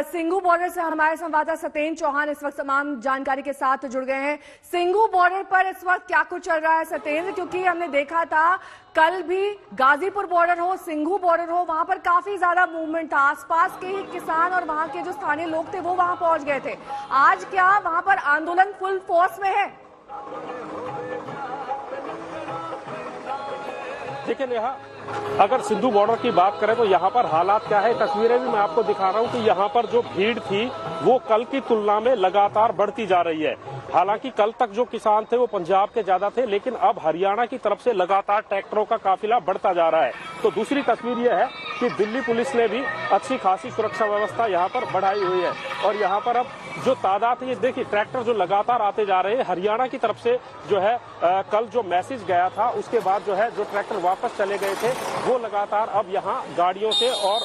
Singhu border से हमारे संवाददाता सत्येंद्र चौहान इस वक्त तमाम जानकारी के साथ जुड़ गए हैं। सिंघू बॉर्डर पर इस वक्त क्या कुछ चल रहा है सत्येंद्र, क्योंकि हमने देखा था कल भी गाजीपुर बॉर्डर हो, सिंघू बॉर्डर हो, वहां पर काफी ज्यादा मूवमेंट था। आसपास के ही किसान और वहां के जो स्थानीय लोग थे वो वहां पहुंच गए थे। आज क्या वहां पर आंदोलन फुल फोर्स में है? देखिए नेहा, अगर सिंधु बॉर्डर की बात करें तो यहाँ पर हालात क्या है, तस्वीरें भी मैं आपको दिखा रहा हूँ कि यहाँ पर जो भीड़ थी वो कल की तुलना में लगातार बढ़ती जा रही है। हालांकि कल तक जो किसान थे वो पंजाब के ज्यादा थे, लेकिन अब हरियाणा की तरफ से लगातार ट्रैक्टरों का काफिला बढ़ता जा रहा है। तो दूसरी तस्वीर यह है कि दिल्ली पुलिस ने भी अच्छी खासी सुरक्षा व्यवस्था यहाँ पर बढ़ाई हुई है और यहाँ पर अब जो तादाद है, ये देखिए ट्रैक्टर जो लगातार आते जा रहे हैं। हरियाणा की तरफ से जो है कल जो मैसेज गया था उसके बाद जो है जो ट्रैक्टर वापस चले गए थे वो लगातार अब यहाँ गाड़ियों से और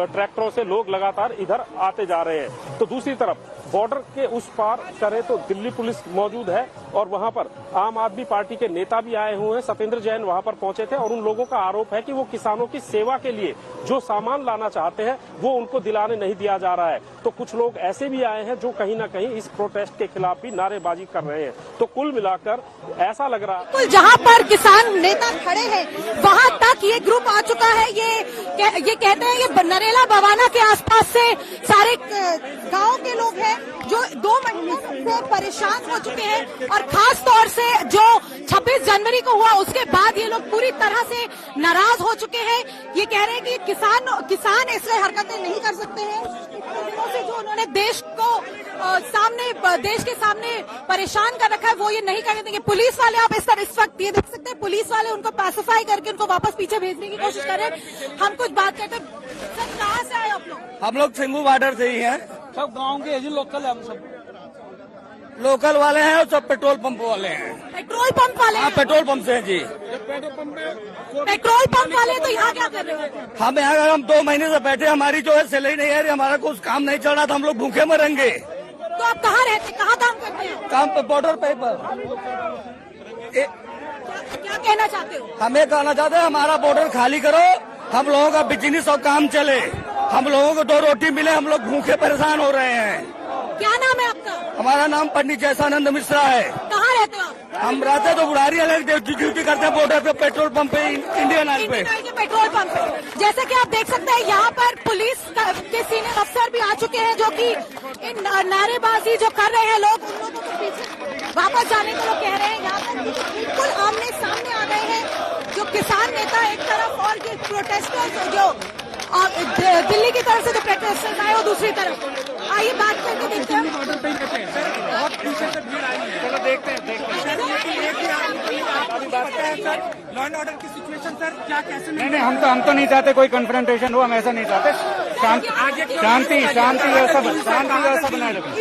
ट्रैक्टरों से लोग लगातार इधर आते जा रहे हैं। तो दूसरी तरफ बॉर्डर के उस पार करें तो दिल्ली पुलिस मौजूद है और वहां पर आम आदमी पार्टी के नेता भी आए हुए हैं। सत्येंद्र जैन वहां पर पहुंचे थे और उन लोगों का आरोप है कि वो किसानों की सेवा के लिए जो सामान लाना चाहते हैं वो उनको दिलाने नहीं दिया जा रहा है। तो कुछ लोग ऐसे भी आए हैं जो कहीं ना कहीं इस प्रोटेस्ट के खिलाफ भी नारेबाजी कर रहे हैं। तो कुल मिलाकर ऐसा लग रहा है जहां पर किसान नेता खड़े हैं वहां तक ये ग्रुप आ चुका है। ये कहते हैं ये नरेला बवाना के आसपास से सारे गांव के लोग हैं जो 2 महीनों से परेशान हो चुके हैं और खास तौर से जो 26 जनवरी को हुआ उसके बाद ये लोग पूरी तरह से नाराज हो चुके हैं। ये कह रहे हैं कि किसान ऐसे हरकतें नहीं कर सकते हैं। से जो उन्होंने देश के सामने परेशान कर रखा है वो ये नहीं करने देंगे। पुलिस वाले आप इस वक्त ये देख सकते हैं, पुलिस वाले उनको पैसिफाई करके उनको वापस पीछे भेजने की कोशिश कर रहे हैं। हम कुछ बात करते हैं। सर कहाँ से आए आप लोग? हम लोग सिंघू बॉर्डर से ही हैं। सब गांव के हैं जी, लोकल है। हम सब लोकल वाले हैं और सब पेट्रोल पंप वाले हैं। पेट्रोल पंप वाले? हाँ, पेट्रोल पंप से हैं जी। पेट्रोल पंप वाले तो यहाँ क्या कर रहे हैं? हम यहाँ हम 2 महीने से बैठे, हमारी जो है सैलरी नहीं है, हमारा कुछ काम नहीं चल रहा था, हम लोग भूखे मरेंगे। तो आप कहाँ रहते, कहाँ काम करते हैं? काम पे बॉर्डर पे क्या कहना चाहते हो? हमें कहना चाहते हैं हमारा बॉर्डर खाली करो, हम लोगों का बिजनेस और काम चले, हम लोगों को 2 रोटी मिले, हम लोग भूखे परेशान हो रहे हैं। क्या नाम है आपका? हमारा नाम पंडित जैसानंद मिश्रा है। कहाँ रहते हो आप? हम रहते तो बुढ़ारी अलग ड्यूटी करते हैं बॉर्डर पे, पेट्रोल पंप पे, इंडियन ऑयल पे। पेट्रोल पंप पे जैसे कि आप देख सकते हैं यहाँ पर पुलिस के सीनियर अफसर भी आ चुके हैं जो कि इन नारेबाजी जो कर रहे हैं लोग उन लोगों को पीछे वापस जाने को लोग कह रहे हैं। यहाँ पर बिल्कुल आमने सामने आ गए हैं जो किसान नेता एक तरफ और ये प्रोटेस्टर्स जो दिल्ली की तरफ से जो प्रोटेस्टर्स आए वो दूसरी तरफ। आइए बात करके देखते हैं। बहुत पीछे से भीड़ आई है। चलो देखते हैं। लॉ एंड ऑर्डर की सिचुएशन सर क्या कैसे? नहीं, हम तो नहीं चाहते कोई कन्फ्रंटेशन हो, हम ऐसा नहीं चाहते। शांति व्यवस्था बनाए रखें।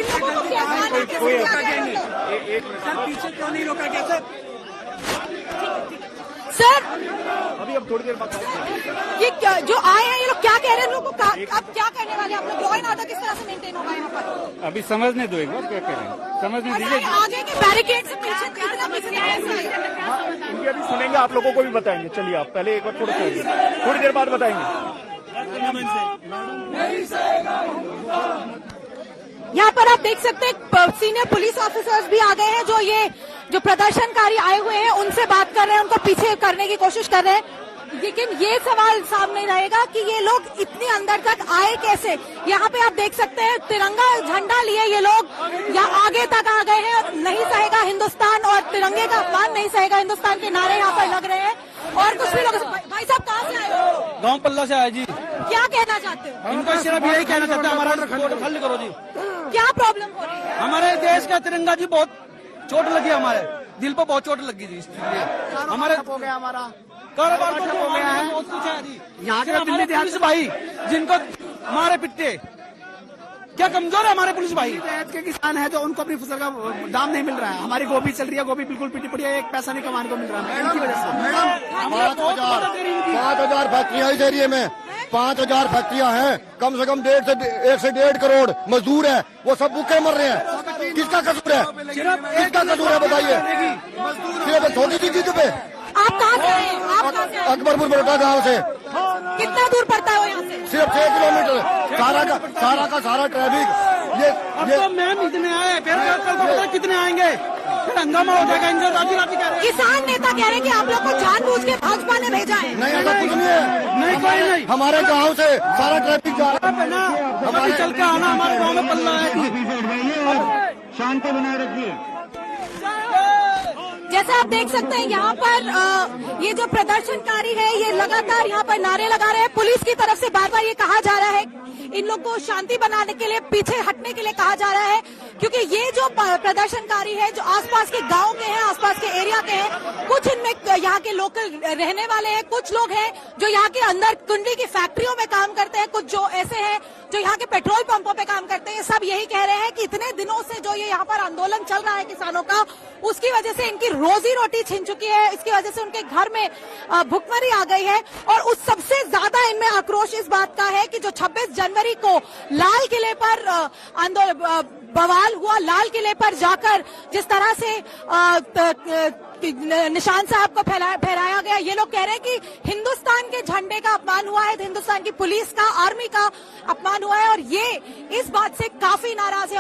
कोई सर पीछे क्यों नहीं रोका गया सर? सर अभी अब थोड़ी देर बाद ये जो आए हैं ये लोग क्या कह रहे हैं? लोगों को अब क्या करने वाले हैं आप लोग? लॉ एंड ऑर्डर किस तरह से मेंटेन होगा यहाँ पर? अभी समझने दो एक बार क्या कह रहे हैं, समझने दीजिए। आगे के बैरिकेड से पीछे इनकी अभी सुनेंगे, आप लोगों को भी बताएंगे। चलिए आप पहले एक बार थोड़ी देर बाद बताएंगे। यहाँ पर आप देख सकते हैं सीनियर पुलिस ऑफिसर्स भी आ गए हैं जो प्रदर्शनकारी आए हुए हैं उनसे बात कर रहे हैं, उनको पीछे करने की कोशिश कर रहे हैं। लेकिन ये सवाल सामने रहेगा कि ये लोग इतने अंदर तक आए कैसे? यहाँ पे आप देख सकते हैं तिरंगा झंडा लिए ये लोग यहाँ आगे तक आ गए हैं और नहीं सहेगा हिंदुस्तान और तिरंगे का अपमान नहीं सहेगा हिंदुस्तान के नारे यहाँ पर लग रहे हैं। और कुछ भी लोग। भाई साहब कहाँ से आए हो? गाँव पल्ला से आए जी। क्या कहना चाहते हो? इनको सिर्फ यही कहना चाहते हैं हमारा हल करो जी। क्या प्रॉब्लम हो रही है? हमारे देश का तिरंगा जी बहुत चोट लगी, हमारे दिल पर बहुत चोट लगी जी। हमारे हो गया, हमारा कारोबार तो हो गया है। बहुत कुछ है जी यहाँ के हमारे पुलिस भाई जिनको मारे पिटते, क्या कमजोर है हमारे पुलिस भाई? के किसान है जो उनको अपनी फसल का दाम नहीं मिल रहा है। हमारी गोभी चल रही है, गोभी बिल्कुल पिटी पड़ी है, एक पैसा नहीं कमाने को मिल रहा है इनकी वजह से। 5,000 फैक्ट्रियां इस एरिए में, 5,000 फैक्ट्रियां हैं, कम से कम 1 से 1.5 करोड़ मजदूर हैं, वो सब भूखे मर रहे हैं। किसका कसूर है? किसका कसूर है बताइए? सिर्फ छोटी सी चीज पे। आप कहाँ से आए? अकबरपुर बड़ोटा गांव से। कितना दूर पड़ता है वो यहाँ से? सिर्फ 6 किलोमीटर। सारा ट्रैफिक अब तो मैम इतने आए, फिर कल को पता कितने आएंगे, फिर हंगामा हो जाएगा। इनसे राजी कह रहे हैं। किसान नेता कह रहे हैं कि आप लोग को जानबूझ के भाजपा ने भेजा है। नहीं, ऐसा कुछ नहीं है। नहीं, कोई नहीं। हमारे गांव से सारा ट्रैफिक जा रहा है ना, हमारे चल के आना, हमारे गाँव में पल्ला है। शांति बनाए रखिए। जैसा आप देख सकते हैं यहाँ पर ये जो प्रदर्शनकारी है ये लगातार यहाँ पर नारे लगा रहे हैं। पुलिस की तरफ से बार बार ये कहा जा रहा है, इन लोग को शांति बनाने के लिए, पीछे हटने के लिए कहा जा रहा है, क्योंकि ये जो प्रदर्शनकारी है जो आसपास के गांव के हैं, आसपास के एरिया के हैं, कुछ इनमें यहाँ के लोकल रहने वाले हैं, कुछ लोग हैं जो यहाँ के अंदर कुंडी की फैक्ट्रियों में काम करते हैं, कुछ जो ऐसे हैं जो यहाँ के पेट्रोल पंपों पे काम करते हैं। सब यही कह रहे हैं कि इतने दिनों से जो ये यहाँ पर आंदोलन चल रहा है किसानों का, उसकी वजह से इनकी रोजी रोटी छिन चुकी है, इसकी वजह से उनके घर में भुखमरी आ गई है। और उस सबसे ज्यादा इनमें आक्रोश इस बात का है कि जो 26 जनवरी को लाल किले पर आंदोलन बवाल हुआ, लाल किले पर जाकर जिस तरह से निशान साहब को फहराया गया, ये लोग कह रहे हैं कि हिंदुस्तान के झंडे का अपमान हुआ है, हिंदुस्तान की पुलिस का, आर्मी का अपमान हुआ है, और ये इस बात से काफी नाराज है।